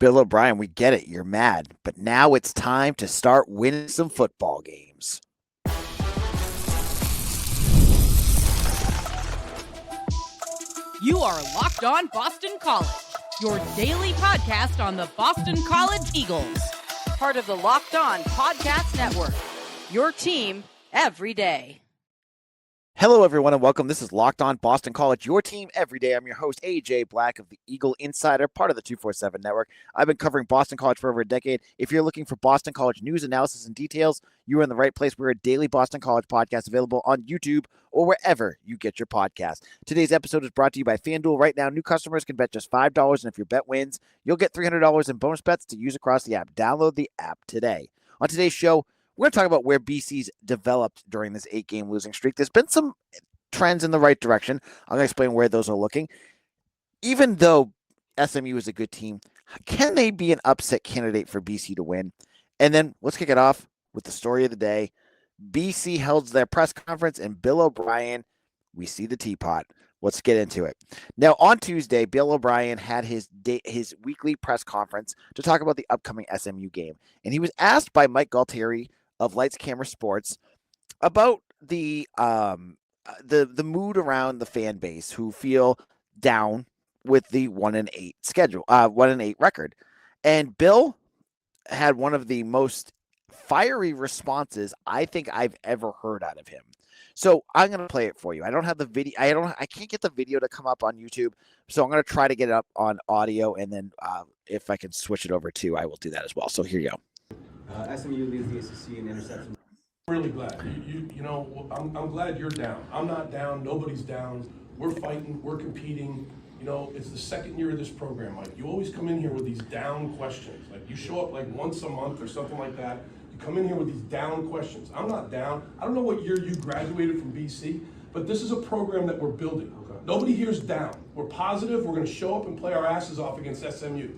Bill O'Brien, we get it. You're mad. But now it's time to start winning some football games. You are Locked On Boston College, your daily podcast on the Boston College Eagles. Part of the Locked On Podcast Network, your team every day. Hello, everyone, and welcome. This is Locked On Boston College, your team every day. I'm your host, AJ Black of the Eagle Insider, part of the 247 Network. I've been covering Boston College for over a decade. If you're looking for Boston College news, analysis, and details, you are in the right place. We're a daily Boston College podcast available on YouTube or wherever you get your podcast. Today's episode is brought to you by FanDuel. Right now, new customers can bet just $5, and if your bet wins, you'll get $300 in bonus bets to use across the app. Download the app today. On today's show, we're going to talk about where BC's developed during this 8-game losing streak. There's been some trends in the right direction. I'm going to explain where those are looking. Even though SMU is a good team, can they be an upset candidate for BC to win? And then let's kick it off with the story of the day. BC held their press conference, and Bill O'Brien, we see the teapot. Let's get into it. Now, on Tuesday, Bill O'Brien had his weekly press conference to talk about the upcoming SMU game. And he was asked by Mike Galtieri of Lights Camera Sports about the mood around the fan base who feel down with the 1-8 schedule, 1-8 record. And Bill had one of the most fiery responses I think I've ever heard out of him. So I'm going to play it for you. I don't have the video. I can't get the video to come up on YouTube. So I'm going to try to get it up on audio. And then if I can switch it over to, I will do that as well. So here you go. SMU leads the ACC in interceptions. Really glad. You know, I'm glad you're down. I'm not down. Nobody's down. We're fighting. We're competing. You know, it's the second year of this program, Mike. You always come in here with these down questions. Like, you show up like once a month or something like that. You come in here with these down questions. I'm not down. I don't know what year you graduated from BC, but this is a program that we're building. Okay. Nobody here's down. We're positive. We're going to show up and play our asses off against SMU.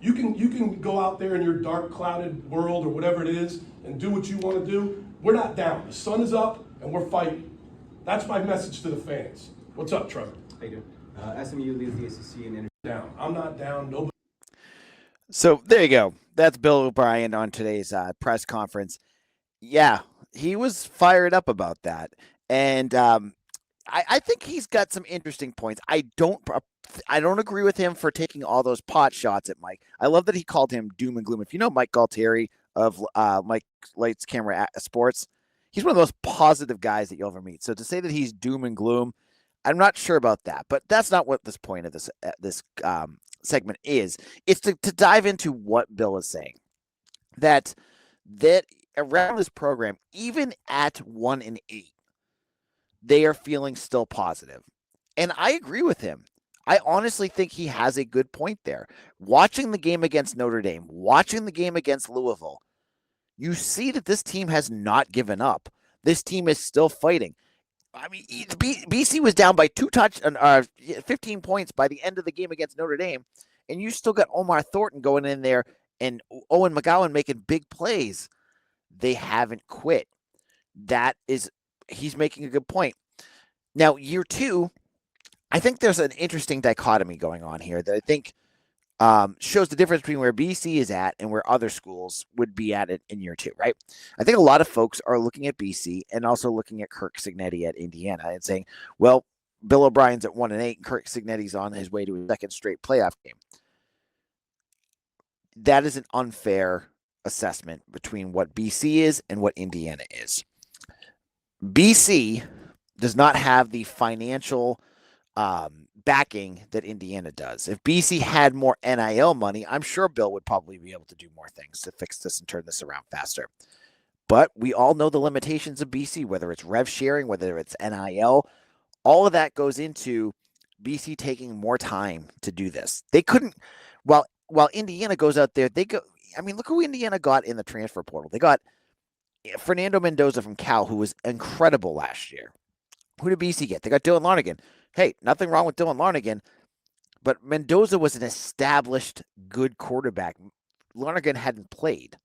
You can go out there in your dark, clouded world or whatever it is and do what you want to do. We're not down. The sun is up, and we're fighting. That's my message to the fans. What's up, Trevor? How you doing? SMU leads the ACC in down. I'm not down. Nobody. So there you go. That's Bill O'Brien on today's press conference. Yeah, he was fired up about that. And I think he's got some interesting points. I don't agree with him for taking all those pot shots at Mike. I love that he called him doom and gloom. If you know Mike Galtieri of Mike Lights Camera Sports, he's one of those positive guys that you'll ever meet. So to say that he's doom and gloom, I'm not sure about that. But that's not what this point of this segment is. It's to dive into what Bill is saying. That around this program, even at 1-8, they are feeling still positive. And I agree with him. I honestly think he has a good point there. Watching the game against Notre Dame, watching the game against Louisville, you see that this team has not given up. This team is still fighting. I mean, BC was down by 15 points by the end of the game against Notre Dame, and you still got Omar Thornton going in there and Owen McGowan making big plays. They haven't quit. He's making a good point. Now, year two, I think there's an interesting dichotomy going on here that I think shows the difference between where BC is at and where other schools would be at it in year two, right? I think a lot of folks are looking at BC and also looking at Kirk Cignetti at Indiana and saying, well, Bill O'Brien's at 1-8 and Kirk Cignetti's on his way to a second straight playoff game. That is an unfair assessment between what BC is and what Indiana is. BC does not have the financial backing that Indiana does. If BC had more NIL money, I'm sure Bill would probably be able to do more things to fix this and turn this around faster. But we all know the limitations of BC, whether it's rev sharing, whether it's NIL, all of that goes into BC taking more time to do this. They couldn't, while Indiana goes out there, look who Indiana got in the transfer portal. They got Fernando Mendoza from Cal, who was incredible last year. Who did BC get? They got Dylan Larnigan. Hey, nothing wrong with Dylan Larnigan, but Mendoza was an established good quarterback. Larnigan hadn't played.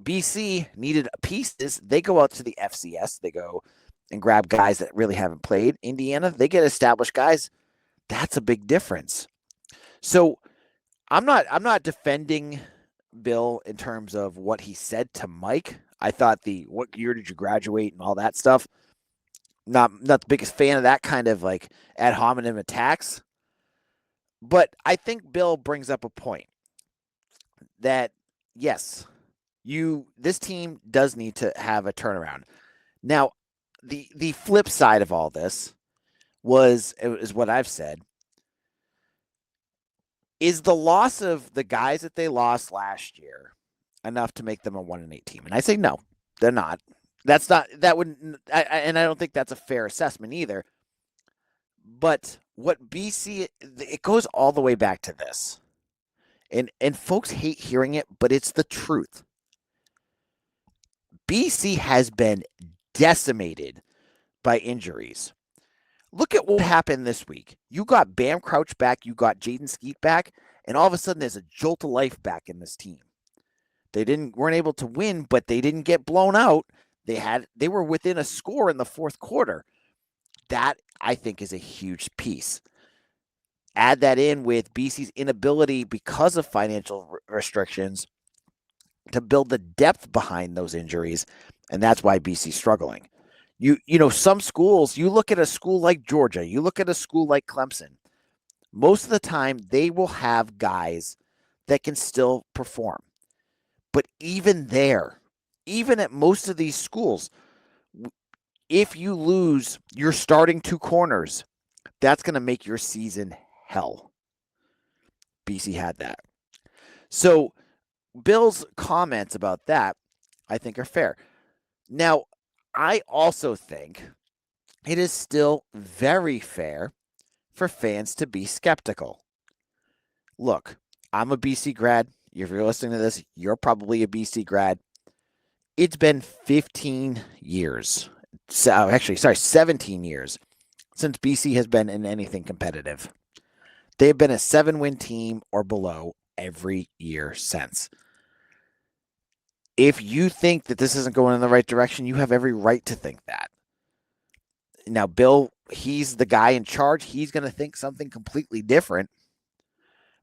BC needed pieces. They go out to the FCS. They go and grab guys that really haven't played. Indiana, they get established guys. That's a big difference. So I'm not defending Bill in terms of what he said to Mike. I thought what year did you graduate and all that stuff. Not the biggest fan of that kind of like ad hominem attacks. But I think Bill brings up a point that yes, this team does need to have a turnaround. Now, the flip side of all this is what I've said. Is the loss of the guys that they lost last year enough to make them a 1-8 team? And I say no, they're not. That wouldn't, and I don't think that's a fair assessment either. But what BC, it goes all the way back to this. And folks hate hearing it, but it's the truth. BC has been decimated by injuries. Look at what happened this week. You got Bam Crouch back, you got Jaedn Skeete back, and all of a sudden there's a jolt of life back in this team. They weren't able to win, but they didn't get blown out. They were within a score in the fourth quarter. That, I think, is a huge piece. Add that in with BC's inability because of financial restrictions to build the depth behind those injuries, and that's why BC's struggling. You know, some schools, you look at a school like Georgia, you look at a school like Clemson, most of the time they will have guys that can still perform. But even at most of these schools, if you lose your starting two corners, that's going to make your season hell. BC had that. So Bill's comments about that, I think, are fair. Now, I also think it is still very fair for fans to be skeptical. Look, I'm a BC grad. If you're listening to this, you're probably a BC grad. It's been 15 years. 17 years since BC has been in anything competitive. They've been a 7-win team or below every year since. If you think that this isn't going in the right direction, you have every right to think that. Now, Bill, he's the guy in charge. He's going to think something completely different.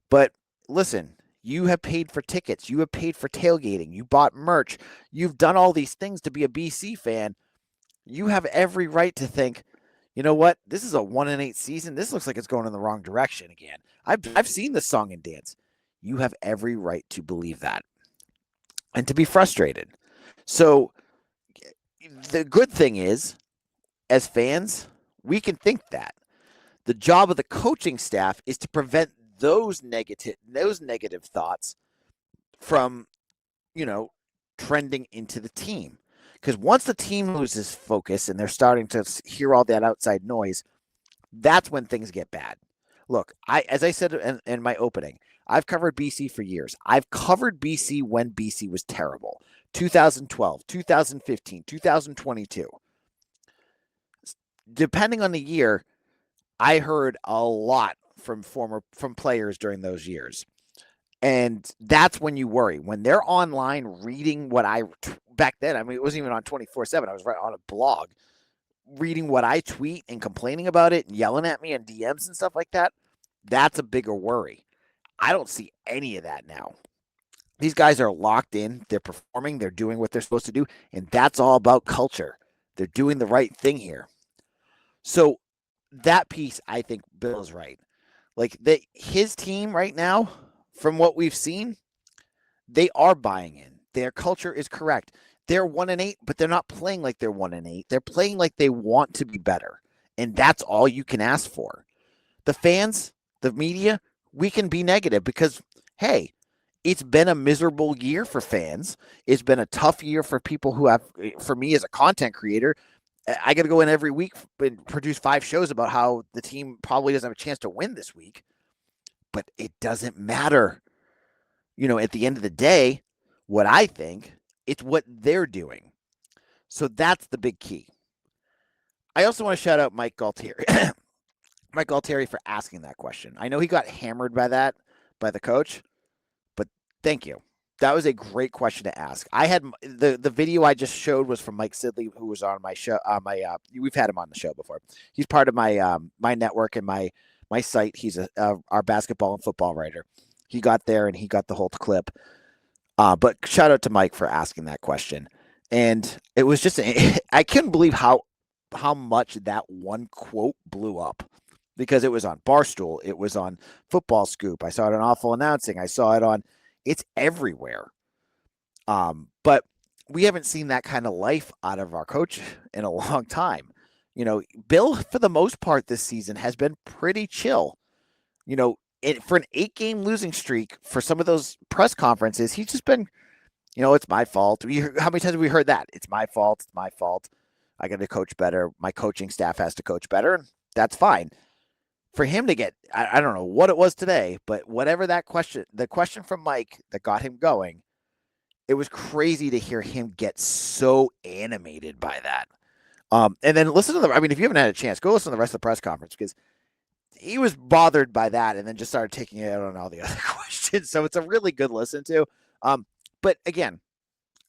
But listen, you have paid for tickets. You have paid for tailgating. You bought merch. You've done all these things to be a BC fan. You have every right to think, you know what? This is a 1-8 season. This looks like it's going in the wrong direction again. I've seen the song and dance. You have every right to believe that and to be frustrated. So the good thing is, as fans, we can think that. The job of the coaching staff is to prevent those negative thoughts from, trending into the team. Because once the team loses focus and they're starting to hear all that outside noise, that's when things get bad. Look, as I said in my opening, I've covered BC for years. I've covered BC when BC was terrible. 2012, 2015, 2022. Depending on the year, I heard a lot from players during those years. And that's when you worry. When they're online reading what back then, I mean, it wasn't even on 24/7. I was right on a blog reading what I tweet and complaining about it and yelling at me on DMs and stuff like that. That's a bigger worry. I don't see any of that now. These guys are locked in. They're performing. They're doing what they're supposed to do. And that's all about culture. They're doing the right thing here. So that piece, I think Bill is right. Like his team right now, from what we've seen, they are buying in. Their culture is correct. They're 1-8, but they're not playing like they're 1-8. They're playing like they want to be better. And that's all you can ask for. The fans, the media, we can be negative because, hey, it's been a miserable year for fans. It's been a tough year for people for me as a content creator. I got to go in every week and produce 5 shows about how the team probably doesn't have a chance to win this week. But it doesn't matter. At the end of the day, what I think, it's what they're doing. So that's the big key. I also want to shout out Mike Galtieri. Mike Galtieri for asking that question. I know he got hammered by the coach, but thank you. That was a great question to ask. I had the video I just showed was from Mike Sidley, who was on my show. We've had him on the show before. He's part of my my network and my site. He's our basketball and football writer. he got there and he got the whole clip. But shout out to Mike for asking that question. And it was just, I couldn't believe how much that one quote blew up, because it was on Barstool. It was on Football Scoop. I saw it on Awful Announcing. I saw it on, it's everywhere. But we haven't seen that kind of life out of our coach in a long time. You know, Bill, for the most part this season, has been pretty chill. You know, for an 8-game losing streak, for some of those press conferences, he's just been, you know, it's my fault. How many times have we heard that? It's my fault. It's my fault. I got to coach better. My coaching staff has to coach better. And that's fine. For him to get, I don't know what it was today, but whatever that question, the question from Mike that got him going, it was crazy to hear him get so animated by that. And then listen to if you haven't had a chance, go listen to the rest of the press conference, because he was bothered by that and then just started taking it out on all the other questions. So it's a really good listen to. But again,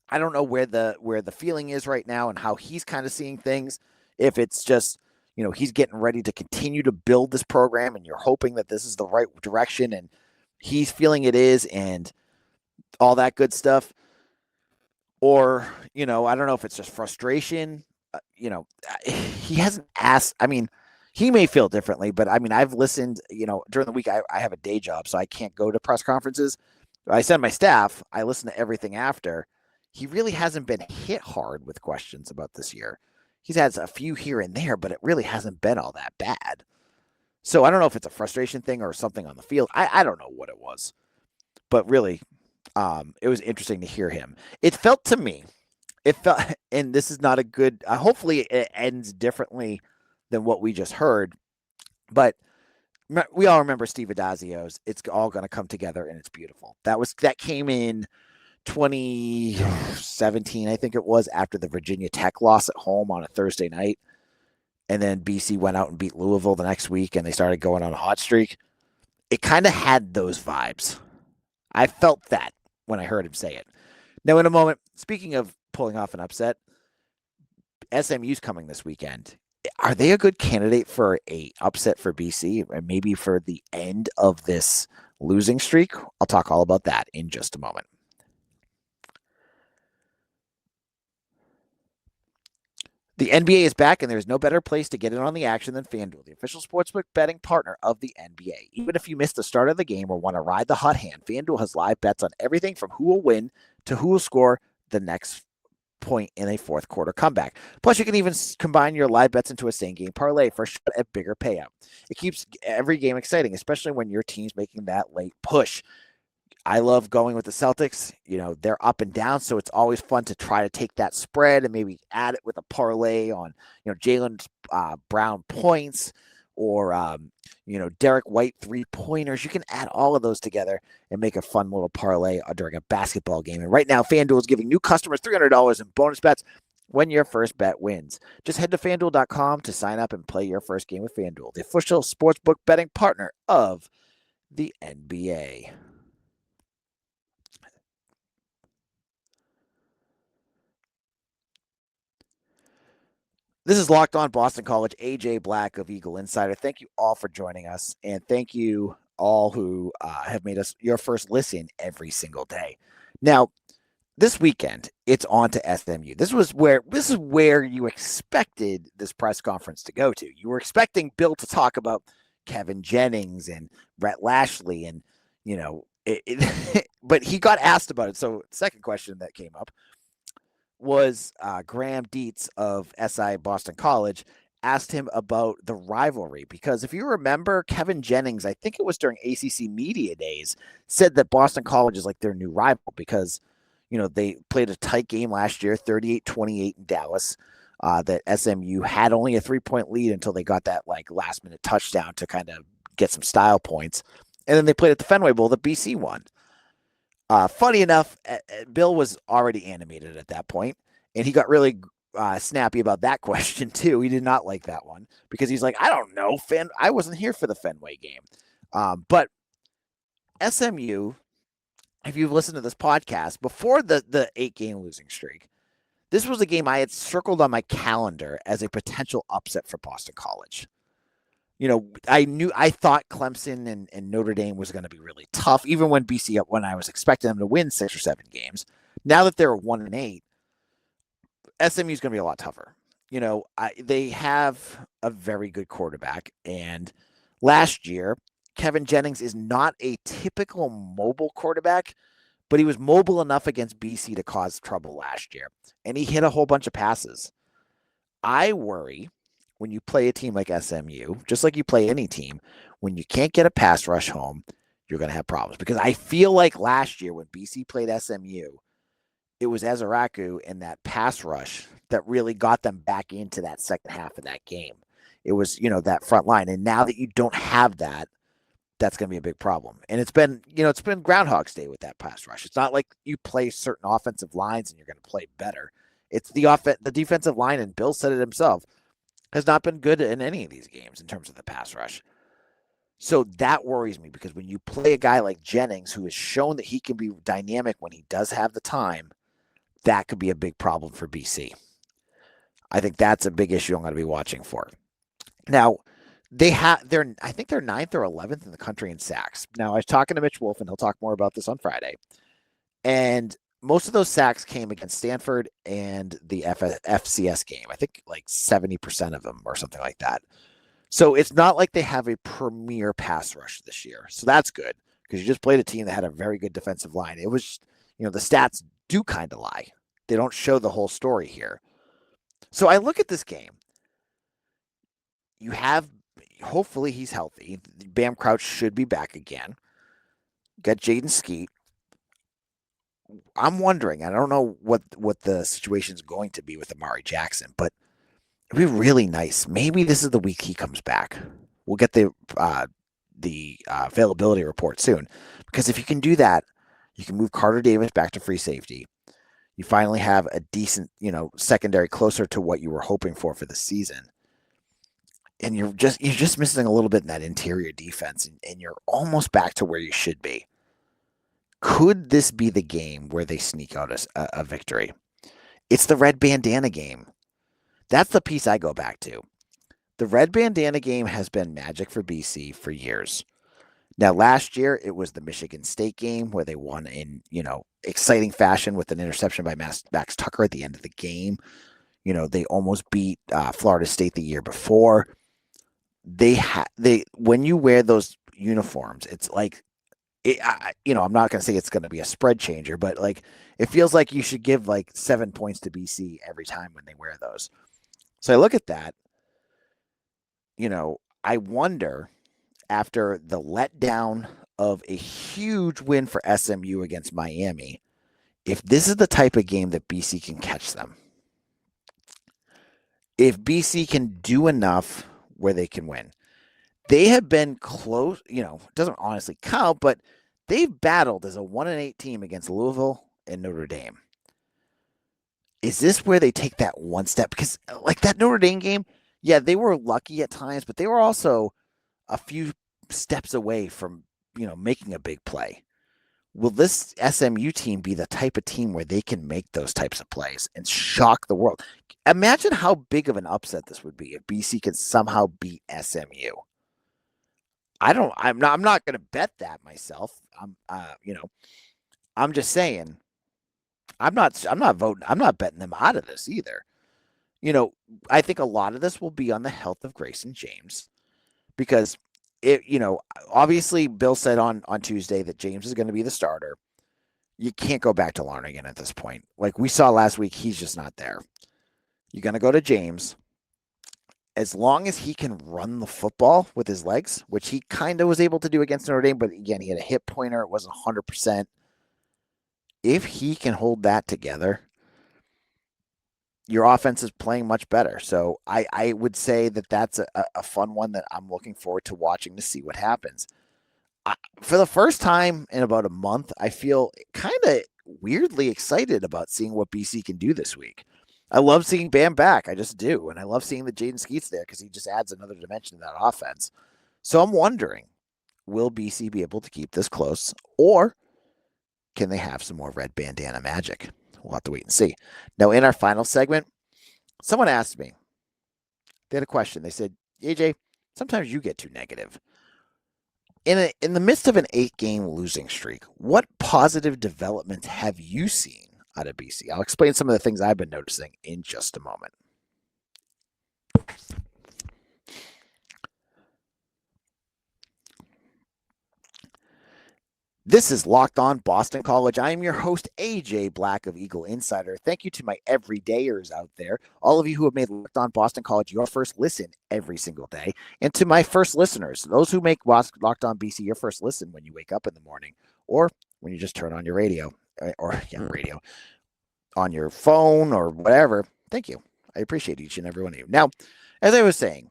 I don't know where the feeling is right now and how he's kind of seeing things. If it's just, you know, he's getting ready to continue to build this program and you're hoping that this is the right direction and he's feeling it is and all that good stuff. Or, you know, I don't know if it's just frustration. You know, he hasn't asked. I mean, he may feel differently, but I mean, I've listened, you know, during the week, I have a day job, so I can't go to press conferences. I send my staff, I listen to everything after. He really hasn't been hit hard with questions about this year. He's had a few here and there, but it really hasn't been all that bad. So I don't know if it's a frustration thing or something on the field. I don't know what it was, but really, it was interesting to hear him. It felt to me, and this is not a good, hopefully it ends differently than what we just heard, but we all remember Steve Adazio's "It's all going to come together and it's beautiful." That came in 2017, I think it was, after the Virginia Tech loss at home on a Thursday night. And then BC went out and beat Louisville the next week and they started going on a hot streak. It kind of had those vibes. I felt that when I heard him say it. Now, in a moment, speaking of pulling off an upset, SMU's coming this weekend. Are they a good candidate for a upset for BC, and maybe for the end of this losing streak? I'll talk all about that in just a moment. The NBA is back, and there's no better place to get in on the action than FanDuel, the official sportsbook betting partner of the NBA. Even if you missed the start of the game or want to ride the hot hand, FanDuel has live bets on everything from who will win to who will score the next point in a fourth quarter comeback. Plus, you can even combine your live bets into a same-game parlay for a bigger payout. It keeps every game exciting, especially when your team's making that late push. I love going with the Celtics. You know, they're up and down, so it's always fun to try to take that spread and maybe add it with a parlay on, you know, Jaylen Brown points or, you know, Derek White 3-pointers. You can add all of those together and make a fun little parlay during a basketball game. And right now, FanDuel is giving new customers $300 in bonus bets when your first bet wins. Just head to FanDuel.com to sign up and play your first game with FanDuel, the official sportsbook betting partner of the NBA. This is Locked On Boston College, AJ Black of Eagle Insider. Thank you all for joining us, and thank you all who have made us your first listen every single day. Now, this weekend, it's on to SMU. This is where you expected this press conference to go to. You were expecting Bill to talk about Kevin Jennings and Brett Lashley, and you know, but he got asked about it. So, second question that came up was Graham Dietz of SI Boston College asked him about the rivalry, because if you remember, Kevin Jennings, I think it was during ACC Media Days, said that Boston College is like their new rival because, you know, they played a tight game last year, 38-28 in Dallas, that SMU had only a 3-point lead until they got that like last minute touchdown to kind of get some style points. And then they played at the Fenway Bowl that BC won. Funny enough, Bill was already animated at that point, and he got really snappy about that question too. He did not like that one because he's like, I don't know, I wasn't here for the Fenway game. But SMU, if you've listened to this podcast before the 8-game losing streak, this was a game I had circled on my calendar as a potential upset for Boston College. I thought Clemson and Notre Dame was going to be really tough, even when I was expecting them to win 6 or 7 games. Now that they're 1-8, SMU is going to be a lot tougher. They have a very good quarterback, and last year, Kevin Jennings is not a typical mobile quarterback, but he was mobile enough against BC to cause trouble last year, and he hit a whole bunch of passes. I worry when you play a team like SMU, just like you play any team, when you can't get a pass rush home, you're going to have problems. Because I feel like last year when BC played SMU, it was Ezeraku and that pass rush that really got them back into that second half of that game. It was, that front line. And now that you don't have that, that's going to be a big problem. And it's been Groundhog's Day with that pass rush. It's not like you play certain offensive lines and you're going to play better. It's the defensive line, and Bill said it himself, has not been good in any of these games in terms of the pass rush. So that worries me, because when you play a guy like Jennings, who has shown that he can be dynamic when he does have the time, that could be a big problem for BC. I think that's a big issue I'm going to be watching for. Now, I think they're 9th or 11th in the country in sacks. Now, I was talking to Mitch Wolf, and he'll talk more about this on Friday. And most of those sacks came against Stanford and the FCS game. I think like 70% of them or something like that. So it's not like they have a premier pass rush this year. So that's good, because you just played a team that had a very good defensive line. It was, the stats do kind of lie. They don't show the whole story here. So I look at this game. Hopefully he's healthy. Bam Crouch should be back again. Got Jaedn Skeete. I'm wondering, I don't know what the situation is going to be with Amari Jackson, but it'd be really nice. Maybe this is the week he comes back. We'll get the availability report soon, because if you can do that, you can move Carter Davis back to free safety. You finally have a decent, secondary closer to what you were hoping for the season. And you're just missing a little bit in that interior defense, and you're almost back to where you should be. Could this be the game where they sneak out a victory? It's the Red Bandana game. That's the piece I go back to. The Red Bandana game has been magic for BC for years. Now, last year, it was the Michigan State game where they won in, exciting fashion with an interception by Max Tucker at the end of the game. They almost beat Florida State the year before. When you wear those uniforms, it's like, I'm not going to say it's going to be a spread changer, but like, it feels like you should give like 7 points to BC every time when they wear those. So I look at that, I wonder, after the letdown of a huge win for SMU against Miami, if this is the type of game that BC can catch them. If BC can do enough where they can win. They have been close, it doesn't honestly count, but they've battled as a 1-8 team against Louisville and Notre Dame. Is this where they take that one step? Because like that Notre Dame game, yeah, they were lucky at times, but they were also a few steps away from, making a big play. Will this SMU team be the type of team where they can make those types of plays and shock the world? Imagine how big of an upset this would be if BC can somehow beat SMU. I'm not going to bet that myself. I'm just saying, I'm not betting them out of this either. I think a lot of this will be on the health of Grayson James, because obviously Bill said on Tuesday that James is going to be the starter. You can't go back to Larnagin at this point. Like we saw last week, he's just not there. You're going to go to James. As long as he can run the football with his legs, which he kind of was able to do against Notre Dame, but again, he had a hip pointer. It wasn't 100%. If he can hold that together, your offense is playing much better. So I would say that that's a fun one that I'm looking forward to watching to see what happens. For the first time in about a month, I feel kind of weirdly excited about seeing what BC can do this week. I love seeing Bam back. I just do. And I love seeing the Jaedn Skeete's there because he just adds another dimension to that offense. So I'm wondering, will BC be able to keep this close, or can they have some more Red Bandana magic? We'll have to wait and see. Now, in our final segment, someone asked me, they had a question. They said, AJ, sometimes you get too negative. In the midst of an 8-game losing streak, what positive developments have you seen out of BC? I'll explain some of the things I've been noticing in just a moment. This is Locked On Boston College. I am your host, AJ Black of Eagle Insider. Thank you to my everydayers out there, all of you who have made Locked On Boston College your first listen every single day, and to my first listeners, those who make Locked On BC your first listen when you wake up in the morning or when you just turn on your radio radio on your phone or whatever. Thank you. I appreciate each and every one of you. Now, as I was saying,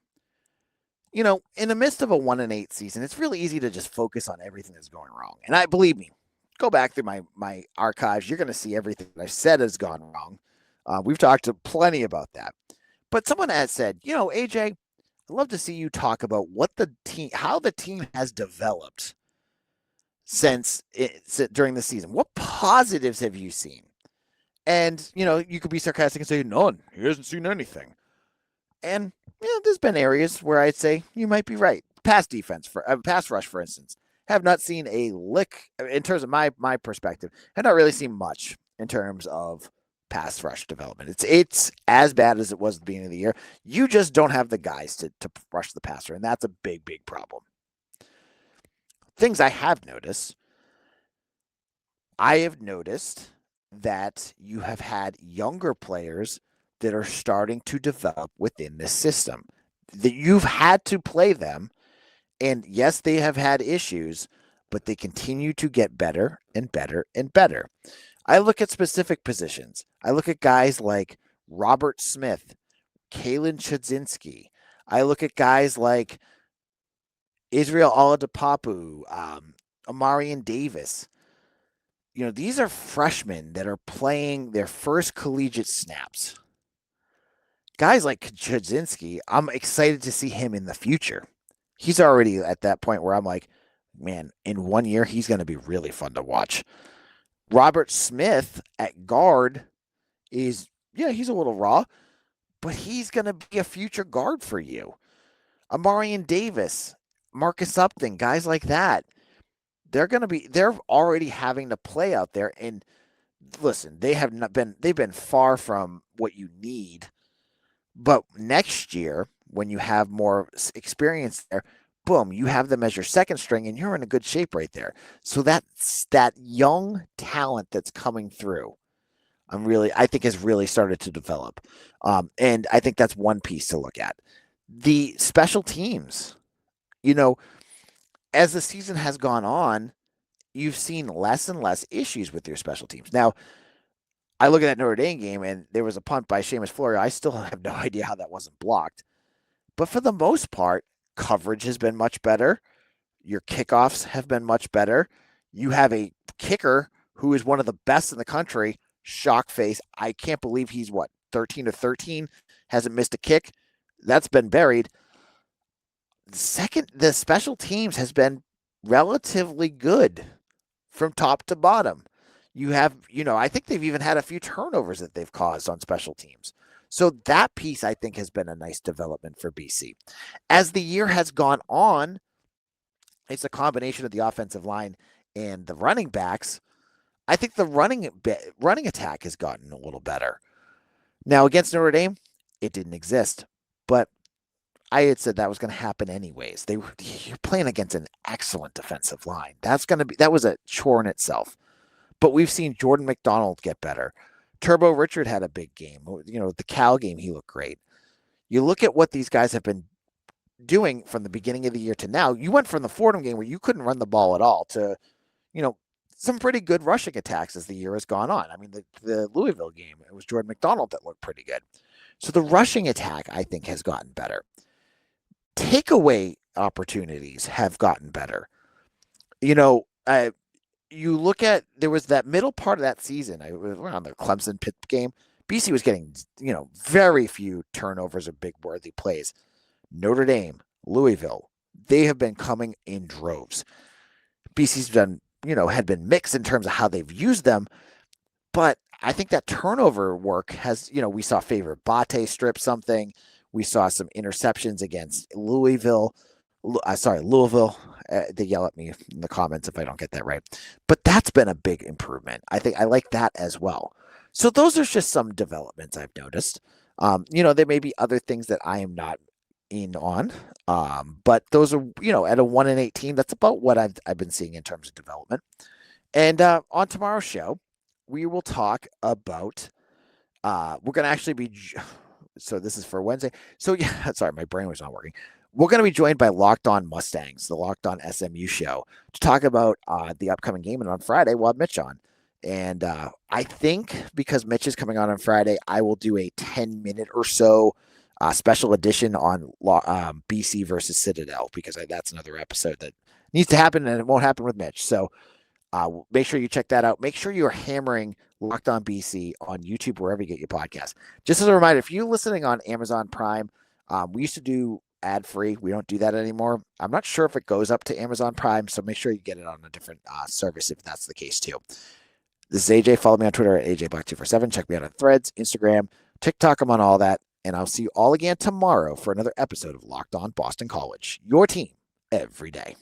in the midst of a 1-8 season, it's really easy to just focus on everything that's going wrong. And believe me, go back through my archives. You're going to see everything that I've said has gone wrong. We've talked plenty about that. But someone has said, AJ, I'd love to see you talk about how the team has developed during the season. What positives have you seen? And, you could be sarcastic and say, none. He hasn't seen anything. And there's been areas where I'd say you might be right. Pass rush, for instance, have not seen a lick in terms of my perspective. Have not really seen much in terms of pass rush development. It's as bad as it was at the beginning of the year. You just don't have the guys to rush the passer, and that's a big, big problem. Things I have noticed. I have noticed that you have had younger players that are starting to develop within this system. That you've had to play them, and yes, they have had issues, but they continue to get better and better and better. I look at specific positions. I look at guys like Robert Smith, Kalen Chudzinski. I look at guys like Israel Oladapopu, Amarian Davis. These are freshmen that are playing their first collegiate snaps. Guys like Chudzinski, I'm excited to see him in the future. He's already at that point where I'm like, man, in 1 year, he's going to be really fun to watch. Robert Smith at guard he's a little raw, but he's going to be a future guard for you. Amarian Davis, Marcus Upton, guys like that. They're already having to play out there. And listen, they've been far from what you need. But next year, when you have more experience there, boom, you have them as your second string, and you're in a good shape right there. So that's that young talent that's coming through. I think has really started to develop. And I think that's one piece to look at. The special teams, as the season has gone on, you've seen less and less issues with your special teams. Now, I look at that Notre Dame game, and there was a punt by Seamus Florio. I still have no idea how that wasn't blocked. But for the most part, coverage has been much better. Your kickoffs have been much better. You have a kicker who is one of the best in the country, shock face. I can't believe he's 13 to 13, hasn't missed a kick. That's been buried. The special teams has been relatively good from top to bottom. You have, I think they've even had a few turnovers that they've caused on special teams. So that piece, I think, has been a nice development for BC. As the year has gone on, it's a combination of the offensive line and the running backs. I think the running attack has gotten a little better. Now, against Notre Dame, it didn't exist. But I had said that was going to happen anyways. You're playing against an excellent defensive line. That was a chore in itself. But we've seen Jordan McDonald get better. Turbo Richard had a big game. The Cal game, he looked great. You look at what these guys have been doing from the beginning of the year to now. You went from the Fordham game where you couldn't run the ball at all to, some pretty good rushing attacks as the year has gone on. I mean, the Louisville game, it was Jordan McDonald that looked pretty good. So the rushing attack, I think, has gotten better. Takeaway opportunities have gotten better. You look at, there was that middle part of that season, around the Clemson Pitt game, BC was getting, very few turnovers or big worthy plays. Notre Dame, Louisville, they have been coming in droves. BC's done, had been mixed in terms of how they've used them, but I think that turnover work has, we saw Favorite Bate strip something. We saw some interceptions against Louisville. They yell at me in the comments if I don't get that right. But that's been a big improvement. I think I like that as well. So those are just some developments I've noticed. There may be other things that I am not in on, but those are, at a 1-8 that's about what I've been seeing in terms of development. And on tomorrow's show, we will talk about. We're going to actually be. So this is for Wednesday. So yeah, sorry, my brain was not working. We're going to be joined by Locked On Mustangs, the Locked On SMU show, to talk about the upcoming game. And on Friday, we'll have Mitch on. And I think because Mitch is coming on Friday, I will do a 10-minute or so special edition on BC versus Citadel, because that's another episode that needs to happen, and it won't happen with Mitch. So make sure you check that out. Make sure you're hammering Locked On BC on YouTube, wherever you get your podcast. Just as a reminder, if you're listening on Amazon Prime, we used to do ad-free. We don't do that anymore. I'm not sure if it goes up to Amazon Prime, so make sure you get it on a different service if that's the case too. This is AJ. Follow me on Twitter at AJBlack247. Check me out on Threads, Instagram, TikTok. I'm on all that. And I'll see you all again tomorrow for another episode of Locked On Boston College, your team every day.